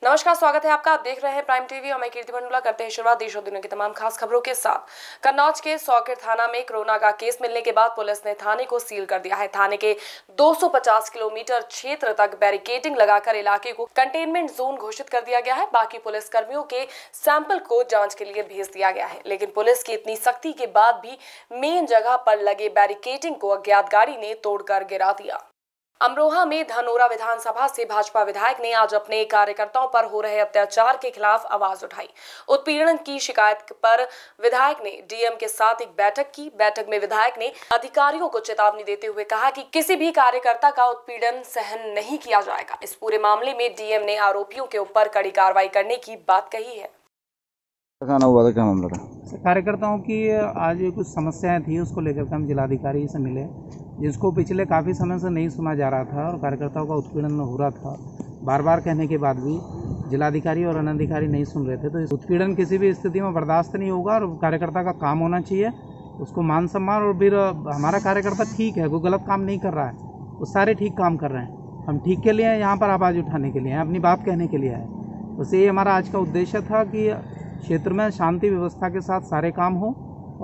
नमस्कार, स्वागत है आपका। आप देख रहे हैं प्राइम टीवी और मैं कीर्ति मंडला। करते हैं शुरुआत देश और दुनिया की तमाम खास खबरों के साथ। कन्नौज के सौकिर थाना में कोरोना का केस मिलने के बाद पुलिस ने थाने को सील कर दिया है। थाने के 250 किलोमीटर क्षेत्र तक बैरिकेडिंग लगाकर इलाके को कंटेनमेंट जोन घोषित कर दिया गया है। बाकी पुलिस कर्मियों के सैंपल को जांच के लिए भेज दिया गया है, लेकिन पुलिस की इतनी सख्ती के बाद भी मेन जगह पर लगे बैरिकेडिंग को अज्ञात गाड़ी ने तोड़कर गिरा दिया। अमरोहा में धनोरा विधानसभा से भाजपा विधायक ने आज अपने कार्यकर्ताओं पर हो रहे अत्याचार के खिलाफ आवाज उठाई। उत्पीड़न की शिकायत पर विधायक ने डीएम के साथ एक बैठक की। बैठक में विधायक ने अधिकारियों को चेतावनी देते हुए कहा कि किसी भी कार्यकर्ता का उत्पीड़न सहन नहीं किया जाएगा। इस पूरे मामले में डीएम ने आरोपियों के ऊपर कड़ी कार्रवाई करने की बात कही है। क्या मामला था? कार्यकर्ताओं की आज कुछ समस्याएं थी, उसको लेकर हम जिलाधिकारी से मिले, जिसको पिछले काफ़ी समय से नहीं सुना जा रहा था और कार्यकर्ताओं का उत्पीड़न हो रहा था। बार बार कहने के बाद भी जिलाधिकारी और अनधिकारी नहीं सुन रहे थे। तो इस उत्पीड़न किसी भी स्थिति में बर्दाश्त नहीं होगा और कार्यकर्ता का काम होना चाहिए, उसको मान सम्मान। और फिर हमारा कार्यकर्ता ठीक है, कोई गलत काम नहीं कर रहा है, वो सारे ठीक काम कर रहे हैं। हम ठीक के लिए यहाँ पर आवाज़ उठाने के लिए हैं, अपनी बात कहने के लिए है। बस ये हमारा आज का उद्देश्य था कि क्षेत्र में शांति व्यवस्था के साथ सारे काम हो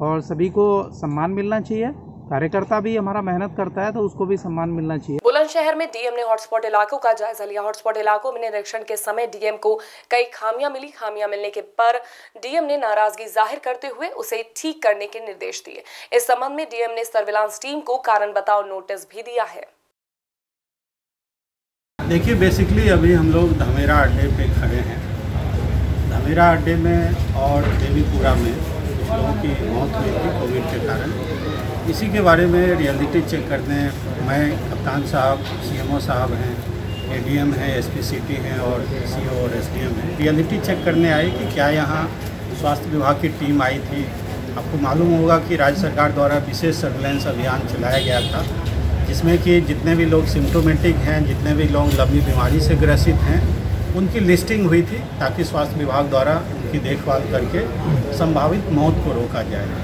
और सभी को सम्मान मिलना चाहिए। कार्यकर्ता भी हमारा मेहनत करता है तो उसको भी सम्मान मिलना चाहिए। बुलंदशहर में डीएम ने हॉटस्पॉट इलाकों का जायजा लिया। हॉटस्पॉट इलाकों में निरीक्षण के समय डीएम को कई खामियां मिली। खामियां मिलने के पर डीएम ने नाराजगी जाहिर करते हुए उसे ठीक करने के निर्देश दिए। इस संबंध में डीएम ने सर्विलांस टीम को कारण बताओ नोटिस भी दिया है। देखिए, बेसिकली अभी हम लोग धमेरा अड्डे पे खड़े हैं। धमेरा अड्डे में और देवीपुरा में कुछ लोगों की मौत हुई थी कोविड के कारण। इसी के बारे में रियलिटी चेक करने मैं, कप्तान साहब, सीएमओ साहब हैं, एडीएम हैं, एसपी सिटी हैं और सीओ और एसडीएम हैं, रियलिटी चेक करने आए कि क्या यहाँ स्वास्थ्य विभाग की टीम आई थी। आपको मालूम होगा कि राज्य सरकार द्वारा विशेष सर्विलांस अभियान चलाया गया था, जिसमें कि जितने भी लोग सिम्टोमेटिक हैं, जितने भी लोग लंबी बीमारी से ग्रसित हैं, उनकी लिस्टिंग हुई थी ताकि स्वास्थ्य विभाग द्वारा उनकी देखभाल करके संभावित मौत को रोका जाए।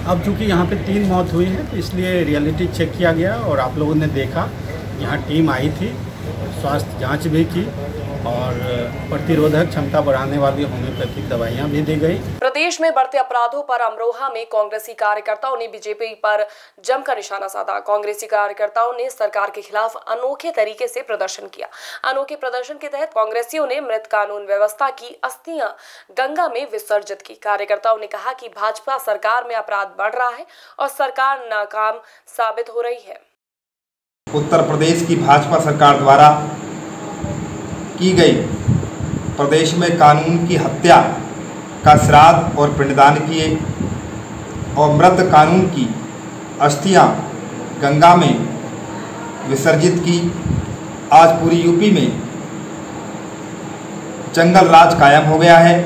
अब चूँकि यहाँ पे 3 मौत हुई है तो इसलिए रियलिटी चेक किया गया और आप लोगों ने देखा यहाँ टीम आई थी, स्वास्थ्य जांच भी की और प्रतिरोधक क्षमता बढ़ाने वाली होम्योपैथिक दवाइयाँ भी दी गई। प्रदेश में बढ़ते अपराधों पर अमरोहा में कांग्रेसी कार्यकर्ताओं ने बीजेपी पर जमकर निशाना साधा। कांग्रेसी कार्यकर्ताओं ने सरकार के खिलाफ अनोखे तरीके से प्रदर्शन किया। अनोखे प्रदर्शन के तहत कांग्रेसियों ने मृत कानून व्यवस्था की अस्थियां गंगा में विसर्जित की। कार्यकर्ताओं ने कहा कि भाजपा सरकार में अपराध बढ़ रहा है और सरकार नाकाम साबित हो रही है। उत्तर प्रदेश की भाजपा सरकार द्वारा की गई प्रदेश में कानून की हत्या का श्राद्ध और पिंडदान किए और मृत कानून की अस्थियां गंगा में विसर्जित की। आज पूरी यूपी में जंगल राज कायम हो गया है।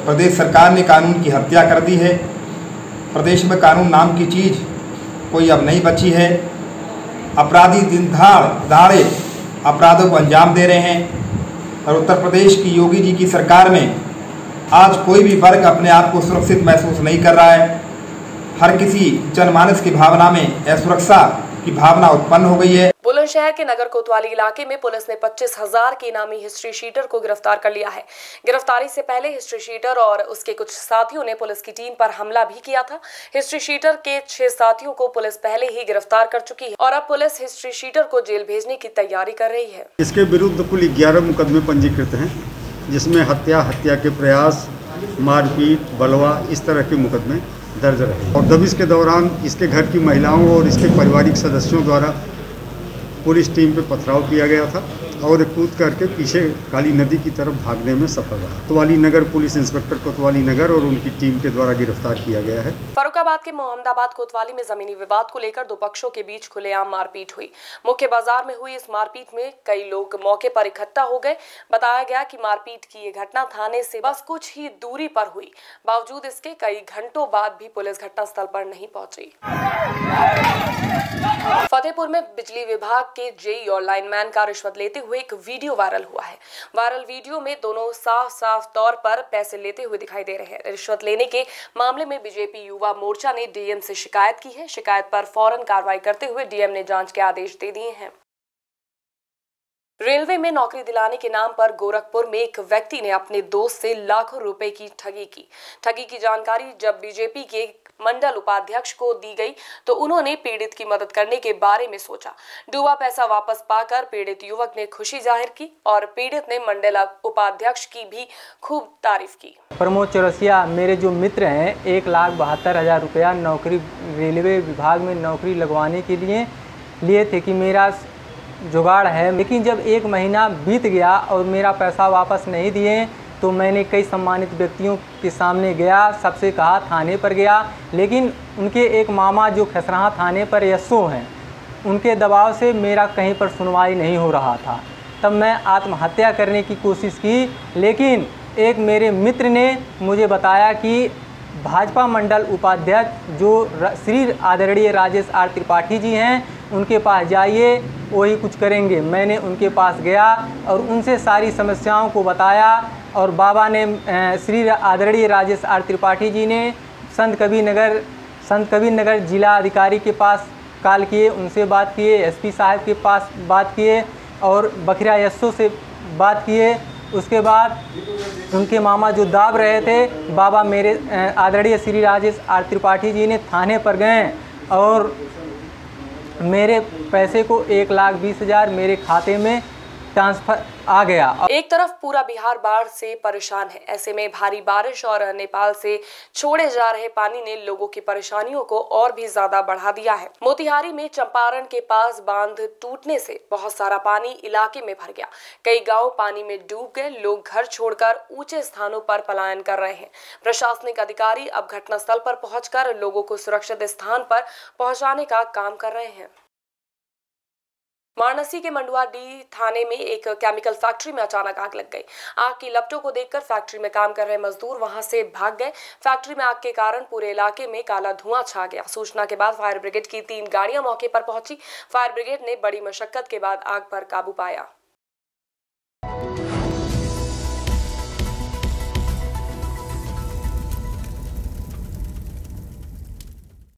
प्रदेश सरकार ने कानून की हत्या कर दी है। प्रदेश में कानून नाम की चीज़ कोई अब नहीं बची है। अपराधी दिन दहाड़े अपराधों को अंजाम दे रहे हैं और उत्तर प्रदेश की योगी जी की सरकार में आज कोई भी वर्ग अपने आप को सुरक्षित महसूस नहीं कर रहा है। हर किसी जनमानस की भावना में असुरक्षा की भावना उत्पन्न हो गई है। बुलंदशहर के नगर कोतवाली इलाके में पुलिस ने 25,000 के इनामी हिस्ट्री शीटर को गिरफ्तार कर लिया है। गिरफ्तारी से पहले हिस्ट्री शीटर और उसके कुछ साथियों ने पुलिस की टीम पर हमला भी किया था। हिस्ट्री शीटर के 6 साथियों को पुलिस पहले ही गिरफ्तार कर चुकी है और अब पुलिस हिस्ट्री शीटर को जेल भेजने की तैयारी कर रही है। इसके विरुद्ध कुल 11 मुकदमे पंजीकृत हैं, जिसमें हत्या के प्रयास, मारपीट, बलवा, इस तरह के मुकदमे दर्ज रहे। और दबिश के दौरान इसके घर की महिलाओं और इसके पारिवारिक सदस्यों द्वारा पुलिस टीम पे पथराव किया गया था और कूद करके पीछे काली नदी की तरफ भागने में सफल रहा। कोतवाली नगर पुलिस इंस्पेक्टर कोतवाली नगर और उनकी टीम के द्वारा गिरफ्तार किया गया है। फर्रुखाबाद के मोहम्मदाबाद कोतवाली में जमीनी विवाद को लेकर 2 पक्षों के बीच खुलेआम मारपीट हुई। मुख्य बाजार में हुई इस मारपीट में कई लोग मौके पर इकट्ठा हो गए। बताया गया कि मारपीट की ये घटना थाने से बस कुछ ही दूरी पर हुई। बावजूद इसके कई घंटों बाद भी पुलिस घटनास्थल पर नहीं पहुंची। फतेहपुर में बिजली विभाग के जेई और लाइनमैन का रिश्वत लेते हुए एक वीडियो वायरल हुआ है। वायरल वीडियो में दोनों साफ तौर पर पैसे लेते हुए दिखाई दे रहे हैं। रिश्वत लेने के मामले में बीजेपी युवा मोर्चा ने डीएम से शिकायत की है। शिकायत पर फौरन कार्रवाई करते हुए डीएम ने जांच के आदेश दे दिए हैं। रेलवे में नौकरी दिलाने के नाम पर गोरखपुर में एक व्यक्ति ने अपने दोस्त से लाखों रुपए की ठगी की जानकारी जब बीजेपी के मंडल उपाध्यक्ष को दी गई तो उन्होंने पीड़ित की मदद करने के बारे में सोचा। डूबा पैसा वापस पाकर पीड़ित युवक ने खुशी जाहिर की और पीड़ित ने मंडल उपाध्यक्ष की भी खूब तारीफ की। प्रमोद चौरसिया मेरे जो मित्र हैं 1,72,000 रुपया नौकरी रेलवे विभाग में नौकरी लगवाने के लिए थे कि मेरा जुगाड़ है, लेकिन जब 1 महीना बीत गया और मेरा पैसा वापस नहीं दिए तो मैंने कई सम्मानित व्यक्तियों के सामने गया, सबसे कहा, थाने पर गया, लेकिन उनके एक मामा जो खसराहा थाने पर एसओ हैं उनके दबाव से मेरा कहीं पर सुनवाई नहीं हो रहा था। तब मैं आत्महत्या करने की कोशिश की, लेकिन एक मेरे मित्र ने मुझे बताया कि भाजपा मंडल उपाध्यक्ष जो श्री आदरणीय राजेश आर त्रिपाठी जी हैं उनके पास जाइए, वही कुछ करेंगे। मैंने उनके पास गया और उनसे सारी समस्याओं को बताया और बाबा ने श्री आदरणीय राजेश आर त्रिपाठी जी ने संत कबीर नगर जिला अधिकारी के पास कॉल किए, उनसे बात किए, एसपी साहब के पास बात किए और बखिरा एसओ से बात किए। उसके बाद उनके मामा जो दाब रहे थे, बाबा मेरे आदरणीय श्री राजेश आर त्रिपाठी जी ने थाने पर गए और मेरे पैसे को 1,20,000 मेरे खाते में ट्रांसफर आ गया। एक तरफ पूरा बिहार बाढ़ से परेशान है, ऐसे में भारी बारिश और नेपाल से छोड़े जा रहे पानी ने लोगों की परेशानियों को और भी ज्यादा बढ़ा दिया है। मोतिहारी में चंपारण के पास बांध टूटने से बहुत सारा पानी इलाके में भर गया, कई गांव पानी में डूब गए, लोग घर छोड़कर ऊंचे स्थानों पर पलायन कर रहे हैं। प्रशासनिक अधिकारी अब घटनास्थल पर पहुंचकर लोगों को सुरक्षित स्थान पर पहुंचाने का काम कर रहे हैं। वाराणसी के मंडुआडीह थाने में एक केमिकल फैक्ट्री में अचानक आग लग गई। आग की लपटों को देखकर फैक्ट्री में काम कर रहे मजदूर वहां से भाग गए। फैक्ट्री में आग के कारण पूरे इलाके में काला धुआं छा गया। सूचना के बाद फायर ब्रिगेड की 3 गाड़ियां मौके पर पहुंची। फायर ब्रिगेड ने बड़ी मशक्कत के बाद आग पर काबू पाया।